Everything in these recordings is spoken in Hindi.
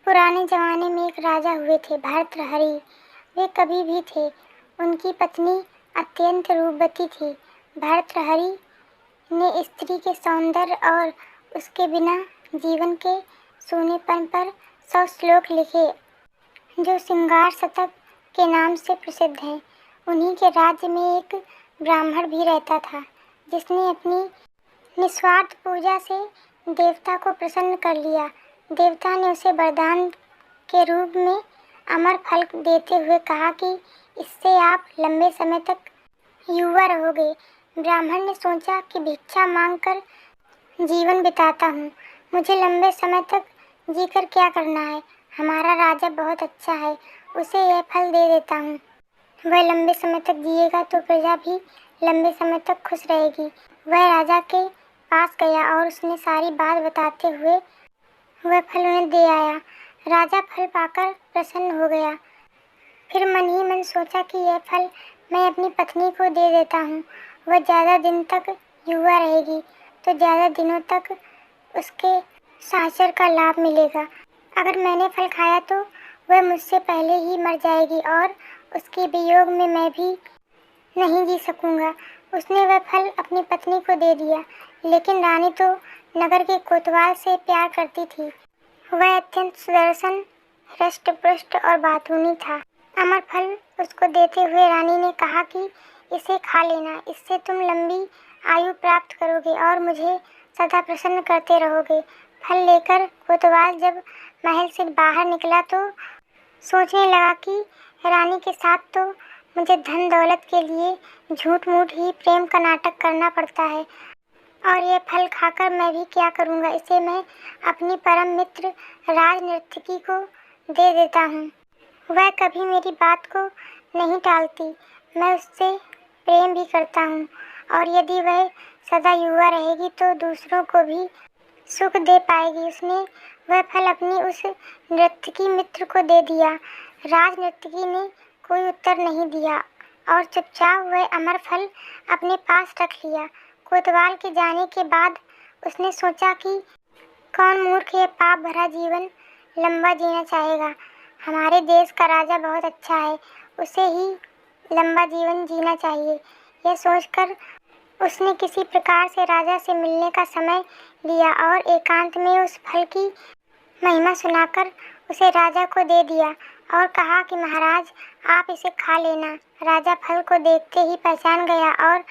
पुराने ज़माने में एक राजा हुए थे, भर्तृहरि। वे कवि भी थे। उनकी पत्नी अत्यंत रूपवती थी। भर्तृहरि ने स्त्री के सौंदर्य और उसके बिना जीवन के सूनेपन पर 100 श्लोक लिखे, जो श्रृंगार शतक के नाम से प्रसिद्ध हैं। उन्हीं के राज्य में एक ब्राह्मण भी रहता था, जिसने अपनी निस्वार्थ पूजा से देवता को प्रसन्न कर लिया। देवता ने उसे वरदान के रूप में अमर फल देते हुए कहा कि इससे आप लंबे समय तक युवा रहोगे। ब्राह्मण ने सोचा कि भिक्षा मांगकर जीवन बिताता हूँ, मुझे लंबे समय तक जीकर क्या करना है। हमारा राजा बहुत अच्छा है, उसे यह फल दे देता हूँ। वह लंबे समय तक जिएगा तो प्रजा भी लंबे समय तक खुश रहेगी। वह राजा के पास गया और उसने सारी बात बताते हुए वह फल उन्हें दे आया। राजा फल पाकर प्रसन्न हो गया। फिर मन ही मन सोचा कि यह फल मैं अपनी पत्नी को दे देता हूँ। वह ज़्यादा दिन तक युवा रहेगी तो ज़्यादा दिनों तक उसके सासर का लाभ मिलेगा। अगर मैंने फल खाया तो वह मुझसे पहले ही मर जाएगी और उसके वियोग में मैं भी नहीं जी सकूँगा। उसने वह फल अपनी पत्नी को दे दिया, लेकिन रानी तो नगर के कोतवाल से प्यार करती थी। वह अत्यंत सुदर्शन, हृष्ट-पुष्ट और बातूनी था। अमर फल उसको देते हुए रानी ने कहा कि इसे खा लेना, इससे तुम लंबी आयु प्राप्त करोगे और मुझे सदा प्रसन्न करते रहोगे। फल लेकर कोतवाल जब महल से बाहर निकला तो सोचने लगा कि रानी के साथ तो मुझे धन दौलत के लिए झूठ मूठ ही प्रेम का नाटक करना पड़ता है, और ये फल खाकर मैं भी क्या करूँगा। इसे मैं अपनी परम मित्र राजनर्तकी को दे देता हूँ। वह कभी मेरी बात को नहीं टालती। मैं उससे प्रेम भी करता हूँ, और यदि वह सदा युवा रहेगी तो दूसरों को भी सुख दे पाएगी। उसने वह फल अपनी उस नर्तकी मित्र को दे दिया। राजनर्तकी ने कोई उत्तर नहीं दिया और चुपचाप वह अमर फल अपने पास रख लिया। कोतवाल के जाने के बाद उसने सोचा कि कौन मूर्ख यह पाप भरा जीवन लंबा जीना चाहेगा। हमारे देश का राजा बहुत अच्छा है, उसे ही लंबा जीवन जीना चाहिए। यह सोचकर उसने किसी प्रकार से राजा से मिलने का समय लिया और एकांत में उस फल की महिमा सुनाकर उसे राजा को दे दिया और कहा कि महाराज, आप इसे खा लेना। राजा फल को देखते ही पहचान गया और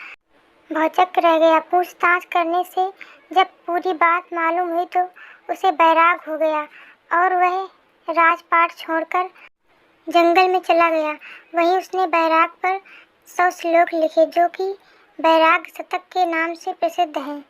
भौचक्क रह गया। पूछताछ करने से जब पूरी बात मालूम हुई तो उसे बैराग हो गया और वह राजपाट छोड़कर जंगल में चला गया। वहीं उसने बैराग पर 100 श्लोक लिखे, जो कि बैराग शतक के नाम से प्रसिद्ध हैं।